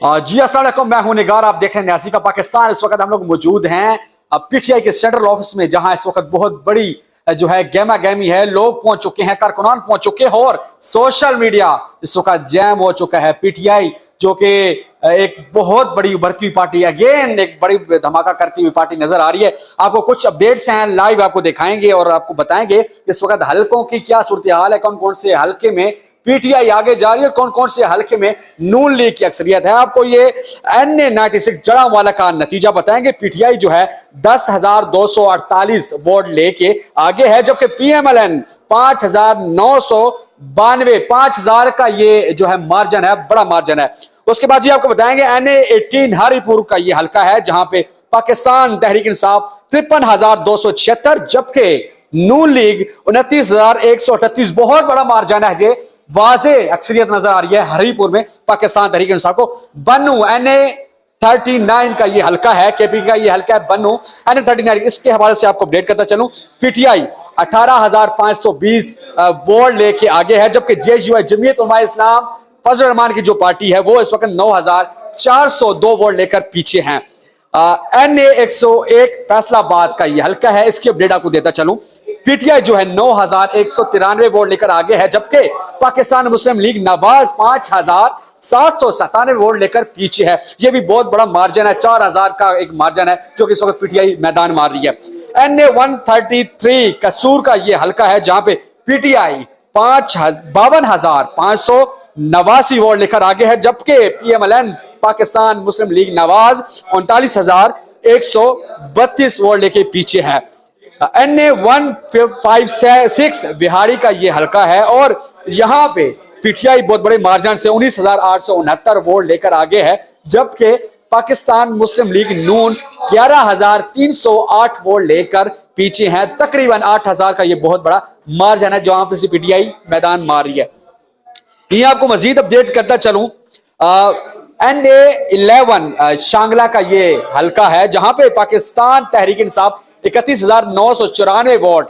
जी अस्सलाम वालेकुम, मैं हूं निगार। आप देख रहे हैं न्यासी का पाकिस्तान। इस वक्त हम लोग मौजूद हैं पीटीआई के सेंट्रल ऑफिस में, जहां इस वक्त बहुत बड़ी जो है गहमा गहमी है। लोग पहुंच चुके हैं, कारकुनान पहुंच चुके हैं और सोशल मीडिया इस वक्त जैम हो चुका है। पीटीआई जो कि एक बहुत बड़ी उभरती हुई पार्टी, अगेन एक बड़ी धमाका करती हुई पार्टी नजर आ रही है। आपको कुछ अपडेट्स हैं, लाइव आपको दिखाएंगे और आपको बताएंगे इस वक्त हलकों की क्या सूरत हाल है, कौन कौन से हलके में पीटीआई आगे जा रही है, कौन कौन से हलके में नून लीग की अक्सरियत है। आपको ये NA96 जड़ांवाला का नतीजा बताएंगे। पीटीआई जो है 10,248 वोट लेके आगे है, जबकि पीएमएलएन 5,992, 5,000 का ये जो है मार्जिन है, बड़ा मार्जिन है। उसके बाद जी आपको बताएंगे NA18 हरिपुर का ये हलका है, जहां पे पाकिस्तान तहरीक इंसाफ 53,276, जबकि नून लीग 29,138। बहुत बड़ा मार्जिन है, जे वाजे अक्सरियत नजर आ रही है हरिपुर में पाकिस्तान तहरीक इंसाफ को। बन्नू NA39 का ये हलका है, केपी का ये हलका है बन्नू NA39। इसके हवाले से आपको अपडेट करता चलूं, पीटीआई 18,520 वोट लेके आगे है, जबकि JUI जमीयत उलमा इस्लाम फजल रहमान की जो पार्टी है वो इस वक्त 9,402 वोट लेकर पीछे हैं। NA101 फैसलाबाद का ये हलका है, इसकी अपडेट आपको देता चलूं। पीटीआई जो है 9,193 वोट लेकर आगे है, जबकि पाकिस्तान मुस्लिम लीग नवाज 5,797 वोट लेकर पीछे है। यह भी बहुत बड़ा मार्जिन है, 4,000 का एक मार्जिन है जो कि इस वक्त पीटीआई मैदान मार रही है। NA133 कसूर का यह हलका है, जहां पे पीटीआई 52,589 वोट लेकर आगे है, जबकि पीएमएलएन पाकिस्तान मुस्लिम लीग नवाज 39,132 वोट लेके पीछे है। NA156 बिहारी का ये हलका है और यहां पे पीटीआई बहुत बड़े मार्जिन से 19,869 वोट लेकर आगे है, जबकि पाकिस्तान मुस्लिम लीग नून 11,308 वोट लेकर पीछे हैं। तकरीबन 8,000 का ये बहुत बड़ा मार्जिन है, जहां पे पीटीआई मैदान मार रही है। ये आपको मजीद अपडेट करता चलूं, NA11 शांगला का ये हलका है, जहां पे पाकिस्तान तहरीक इंसाफ 31,994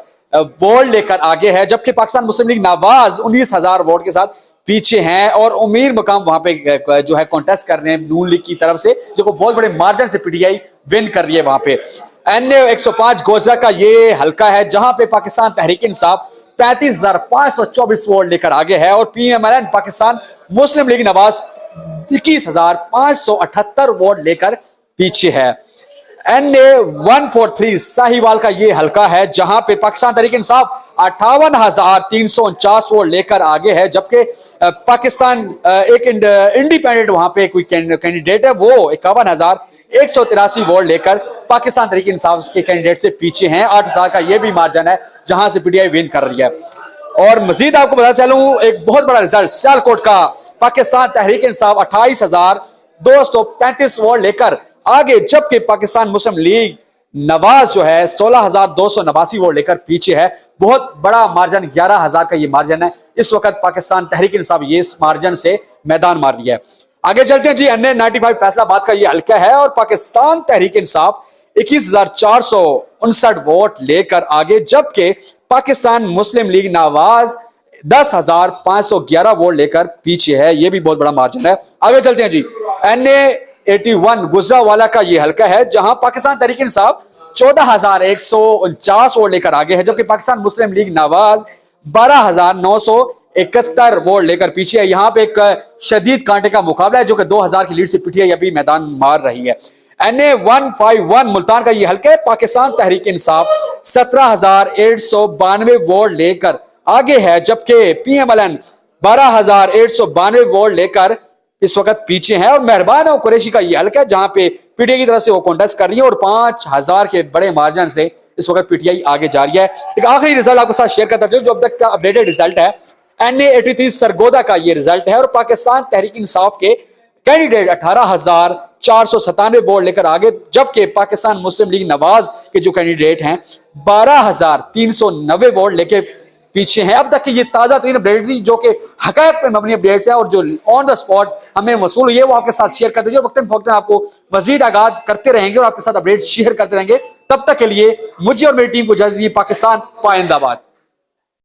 वोट लेकर आगे है, जबकि पाकिस्तान मुस्लिम लीग नवाज 19,000 वोट के साथ पीछे हैं। और उमीर मकाम वहां पे जो है कॉन्टेस्ट कर रहे हैं नून लीग की तरफ से, जो बहुत बड़े मार्जिन से पीटीआई विन कर रही है वहां पे। NA105 गोजरा का ये हलका है, जहां पे पाकिस्तान तहरीक इंसाफ 35,524 वोट लेकर आगे है और पीएमएलएन पाकिस्तान मुस्लिम लीग नवाज 21,578 वोट लेकर पीछे है। NA143 साहिवाल का ये हलका है, जहां पे पाकिस्तान तहरीक इंसाफ 58,349 वोट लेकर आगे है, जबकि पाकिस्तान एक इंडिपेंडेंट वहां पे कोई कैंडिडेट है, वो 51,183 वोट लेकर पाकिस्तान तहरीक इंसाफ के कैंडिडेट से पीछे हैं। 8,000 का ये भी मार्जिन है, जहां से पीटीआई विन कर रही है। और मजीद आपको बता चलूं, एक बहुत बड़ा रिजल्ट सियालकोट का, पाकिस्तान तहरीक इंसाफ 28,235 वोट लेकर आगे, जबकि पाकिस्तान मुस्लिम लीग नवाज जो है 16,289 वोट लेकर पीछे है। बहुत बड़ा मार्जिन, 11,000 का ये मार्जिन है। इस वक्त पाकिस्तान तहरीक इंसाफ ये इस मार्जिन से मैदान मार रही है। आगे चलते हैं जी, NA95 फैसलाबाद का ये हलका है और पाकिस्तान तहरीक इंसाफ 21,459 वोट लेकर आगे, जबकि पाकिस्तान मुस्लिम लीग नवाज 10,511 वोट लेकर पीछे है। यह भी बहुत बड़ा मार्जिन है। आगे चलते हैं जी, NA81 गुजरावाला का ये हलका है, जहां पाकिस्तान तहरीक इंसाफ 14,149 वोट लेकर आगे है, जबकि पाकिस्तान मुस्लिम लीग नवाज 12,971 वोट लेकर पीछे है। यहां पे एक शदीद कांटे का मुकाबला है, जो कि 2,000 की लीड से पीटीआई अभी मैदान मार रही है। NA151 मुल्तान का ये हलका है, पाकिस्तान तहरीक इंसाफ 17,892 वोट लेकर आगे है, जबकि पीएमएलएन 12,892 वोट लेकर इस वक्त पीछे है। और मेहरबान और कुरैशी का ये हलका है, जहां पे पीटीआई की तरफ से वो कॉन्टेस्ट कर रही है और 5,000 के बड़े मार्जिन से इस वक्त पीटीआई आगे जा रही है। एक आखिरी रिजल्ट आपके साथ शेयर करता हूं, जो अब तक का अपडेटेड रिजल्ट है। NA83 सरगोदा का ये रिजल्ट है और पाकिस्तान तहरीक इंसाफ के कैंडिडेट 18,497 वोट लेकर आगे, जबकि पाकिस्तान मुस्लिम लीग नवाज के जो कैंडिडेट हैं 12,390 वोट लेके पीछे हैं। अब तक की ये ताजा तरीन अपडेट थी, जो कि हकायत पे मबनी अपडेट्स है और जो ऑन द स्पॉट हमें मसूल हुई है, वो आपके साथ शेयर करते हैं। वक्तन फवक्तन आपको मजीद आगाह करते रहेंगे और आपके साथ अपडेट शेयर करते रहेंगे। तब तक के लिए मुझे और मेरी टीम को इजाजत दीजिए। पाकिस्तान पाइंदाबाद।